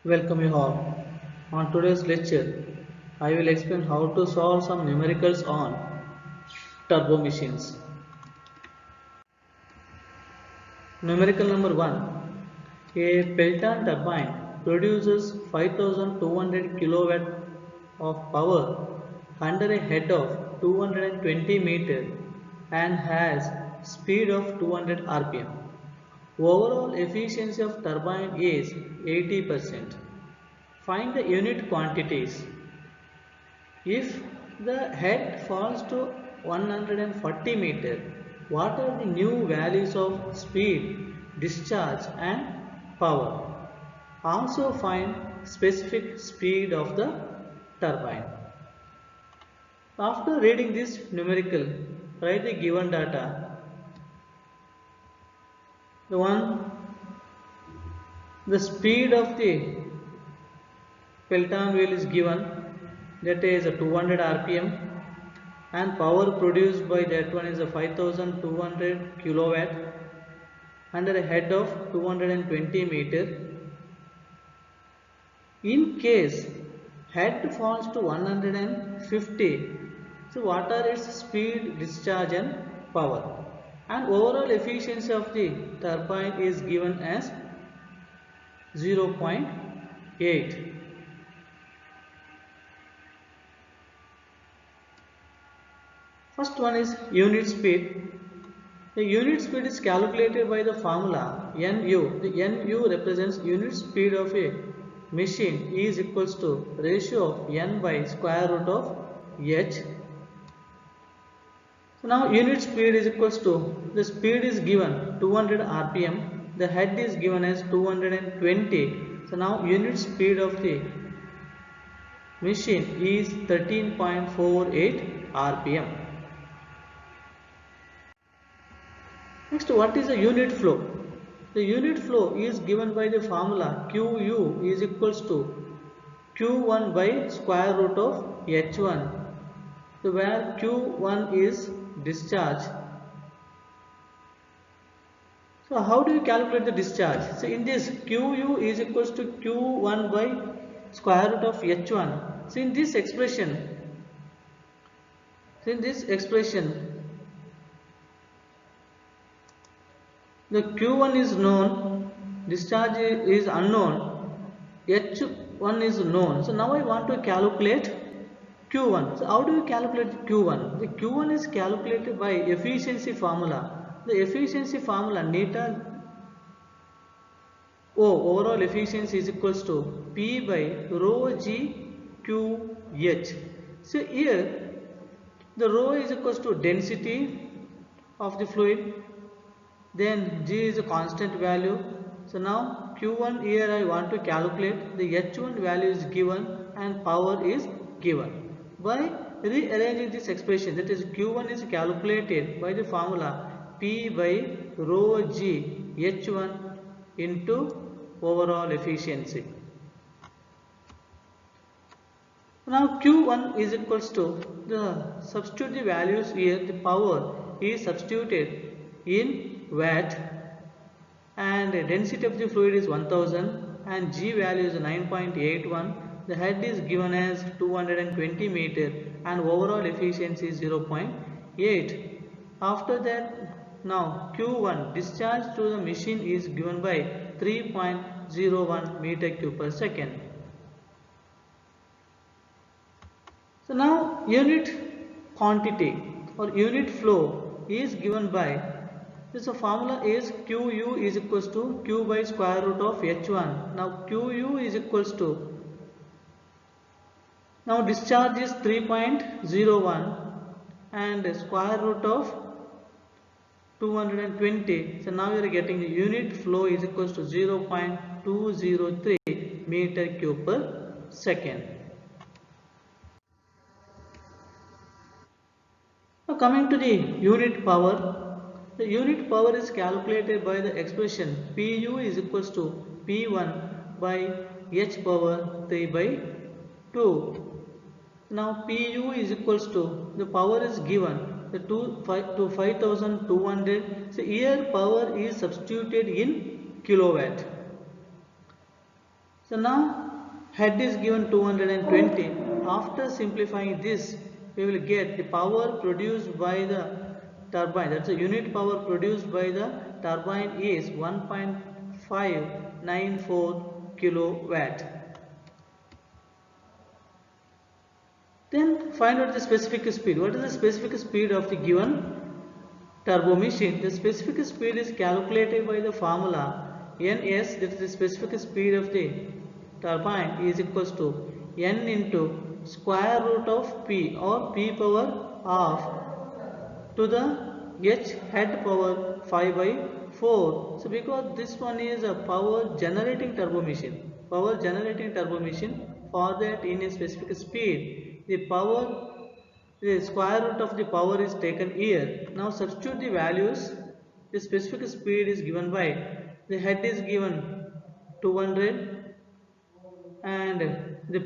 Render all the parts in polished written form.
Welcome you all. On today's lecture, I will explain how to solve some numericals on turbo machines. Numerical number 1. A Pelton turbine produces 5200 kilowatt of power under a head of 220 meter and has speed of 200 rpm. Overall efficiency of turbine is 80%. Find the unit quantities. If the head falls to 140 meter, what are the new values of speed, discharge and power? Also find specific speed of the turbine. After reading this numerical, write the given data. The speed of the Pelton wheel is given, that is 200 rpm, and power produced by that one is a 5200 kilowatt under a head of 220 meter. In case head falls to 150, so what are its speed, discharge and power? And overall efficiency of the turbine is given as 0.8. First one is unit speed. The unit speed is calculated by the formula NU. The NU represents unit speed of a machine is equals to ratio of N by square root of H. So now unit speed is equals to, the speed is given 200 rpm, the head is given as 220. So now unit speed of the machine is 13.48 rpm. Next, what is the unit flow? The unit flow is given by the formula Qu is equals to Q1 by square root of H1, so where Q1 is discharge. So how do you calculate the discharge? So in this, Qu is equals to Q1 by square root of H1. So in this expression, the Q1 is known, discharge is unknown, H1 is known. So now I want to calculate Q1. So how do you calculate Q1? The Q1 is calculated by efficiency formula. The efficiency formula neta O, overall efficiency, is equals to P by rho G QH. So here the rho is equals to density of the fluid, then G is a constant value. So now Q1 here I want to calculate, the H1 value is given and power is given. By rearranging this expression, that is Q1 is calculated by the formula P by rho G H1 into overall efficiency. Now Q1 is equals to, the substitute the values here, the power is substituted in watt and the density of the fluid is 1000 and G value is 9.81. The head is given as 220 meter and overall efficiency is 0.8. After that, now Q1 discharge to the machine is given by 3.01 meter cube per second. So now unit quantity or unit flow is given by, this formula is Qu is equals to Q by square root of H1. Now Qu is equals to, now discharge is 3.01 and square root of 220. So now we are getting the unit flow is equals to 0.203 meter cube per second. Now coming to the unit power. The unit power is calculated by the expression Pu is equals to P1 by H power 3 by 2. Now Pu is equals to, the power is given, the 5200. So here power is substituted in kilowatt. So now head is given 220. After simplifying this, we will get the power produced by the turbine. That's the unit power produced by the turbine is 1.594 kilowatt. Then find out the specific speed. What is the specific speed of the given turbo machine? The specific speed is calculated by the formula Ns, that is the specific speed of the turbine, is equals to N into square root of P, or P power of to the H head power 5 by 4. So because this one is a power generating turbo machine, for that in a specific speed, the square root of the power is taken here. Now substitute the values. The specific speed is given by, the head is given 200 and the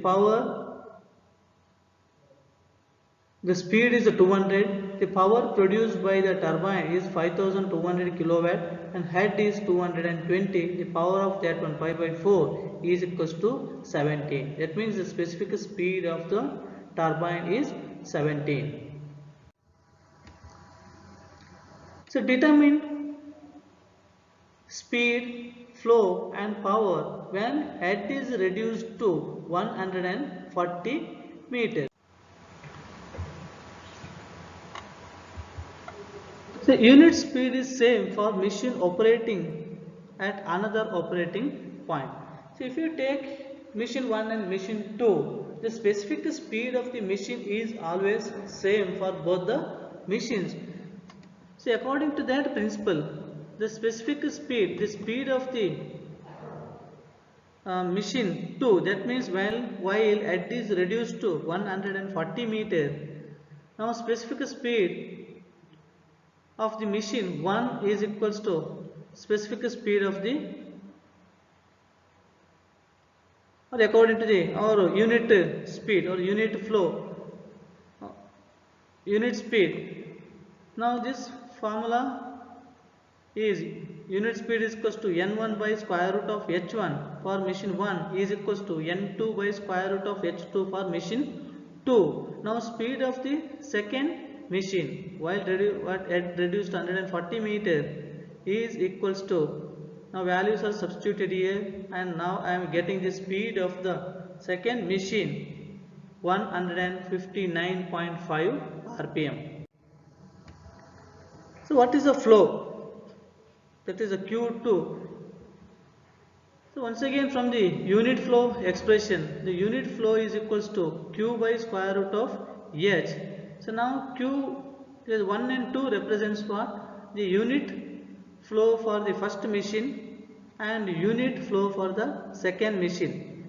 speed is 200. The power produced by the turbine is 5200 kilowatt and head is 220. The power of that one 5 by 4 is equals to 17. That means the specific speed of the turbine is 17. So determine speed, flow and power when head is reduced to 140 meters. The unit speed is same for machine operating at another operating point. So if you take machine 1 and machine 2, the specific speed of the machine is always same for both the machines. So according to that principle, the specific speed, the speed of the machine 2, that means while head is reduced to 140 meter, now specific speed of the machine 1 is equals to specific speed of the, or according to the, or unit speed or unit flow, unit speed. Now this formula is unit speed is equals to N1 by square root of H1 for machine 1 is equals to N2 by square root of H2 for machine 2. Now speed of the second machine while reduced 140 meter is equals to, now values are substituted here and now I am getting the speed of the second machine 159.5 rpm. So what is the flow? That is a Q2. So once again from the unit flow expression, the unit flow is equals to Q by square root of H. So now Q is 1 and 2 represents what? The unit flow for the first machine and unit flow for the second machine.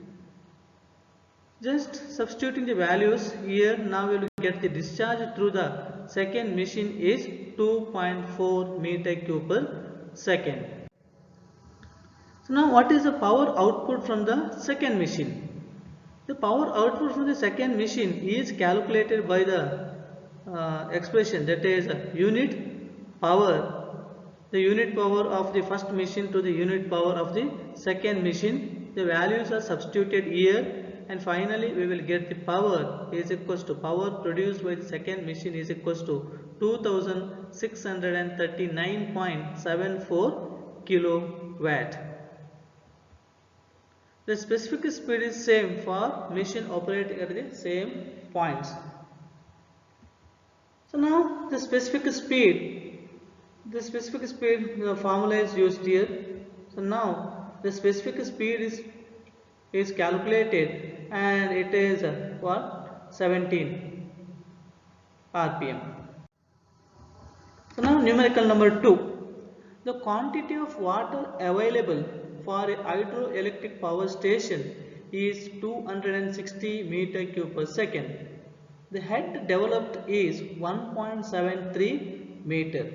Just substituting the values here, now we will get the discharge through the second machine is 2.4 meter cube per second. So now what is the power output from the second machine? The power output from the second machine is calculated by the expression, that is unit power, the unit power of the first machine to the unit power of the second machine. The values are substituted here and finally we will get the power is equals to, power produced by the second machine is equals to 2639.74 kilowatt. The specific speed is same for machine operating at the same points. So now the specific speed, the formula is used here. So now the specific speed is calculated and it is what? 17 rpm. So now numerical number 2. The quantity of water available for a hydroelectric power station is 260 meter cube per second. The head developed is 1.73 meter.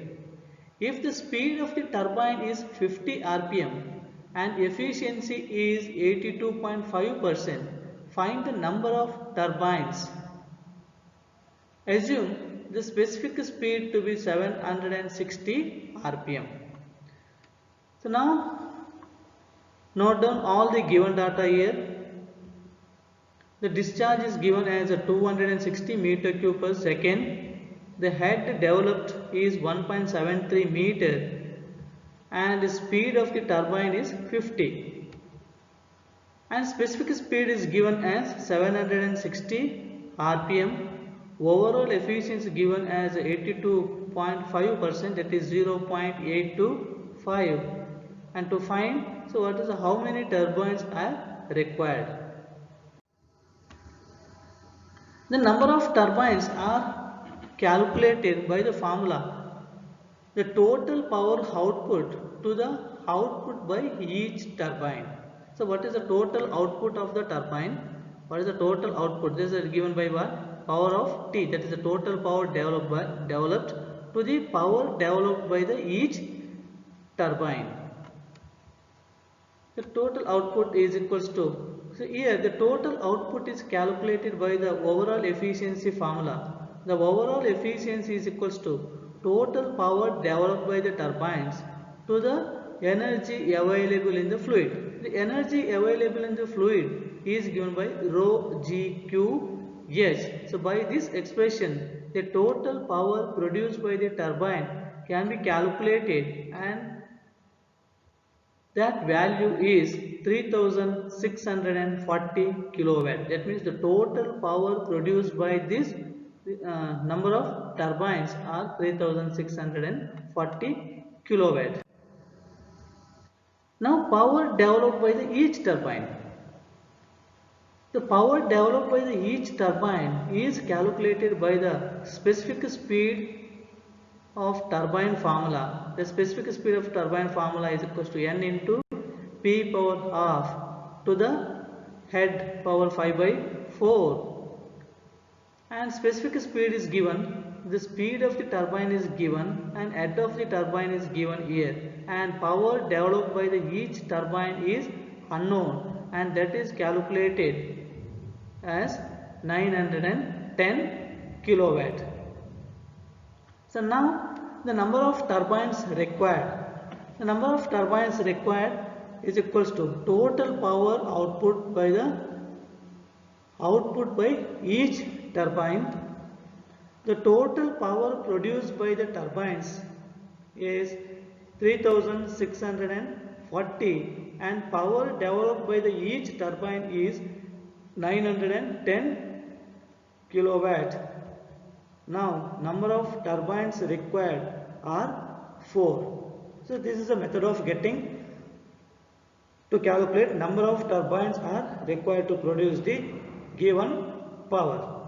If the speed of the turbine is 50 rpm and efficiency is 82.5%, find the number of turbines. Assume the specific speed to be 760 rpm. So now note down all the given data here. The discharge is given as a 260 meter cube per second. The head developed is 1.73 meter and the speed of the turbine is 50. And specific speed is given as 760 rpm. Overall efficiency given as 82.5%, that is 0.825. And to find, so what is how many turbines are required? The number of turbines are calculated by the formula. The total power output to the output by each turbine. So what is the total output of the turbine? What is the total output? This is given by what? Power of T. That is the total power developed to the power developed by the each turbine. The total output is equals to, so here the total output is calculated by the overall efficiency formula. The overall efficiency is equals to total power developed by the turbines to the energy available in the fluid. The energy available in the fluid is given by rho GQH. So by this expression, the total power produced by the turbine can be calculated, and that value is 3640 kilowatt. That means the total power produced by this number of turbines are 3640 kilowatt. Now power developed by each turbine. The power developed by each turbine is calculated by the specific speed of turbine formula. The specific speed of turbine formula is equals to n into P power half to the head power 5 by 4. And specific speed is given. The speed of the turbine is given and head of the turbine is given here. And power developed by each turbine is unknown, and that is calculated as 910 kilowatt. So now the number of turbines required. The number of turbines required is equals to total power output by each turbine. The total power produced by the turbines is 3640, and power developed by each turbine is 910 kilowatt. Now number of turbines required are 4. So this is a method of getting to calculate number of turbines are required to produce the given power.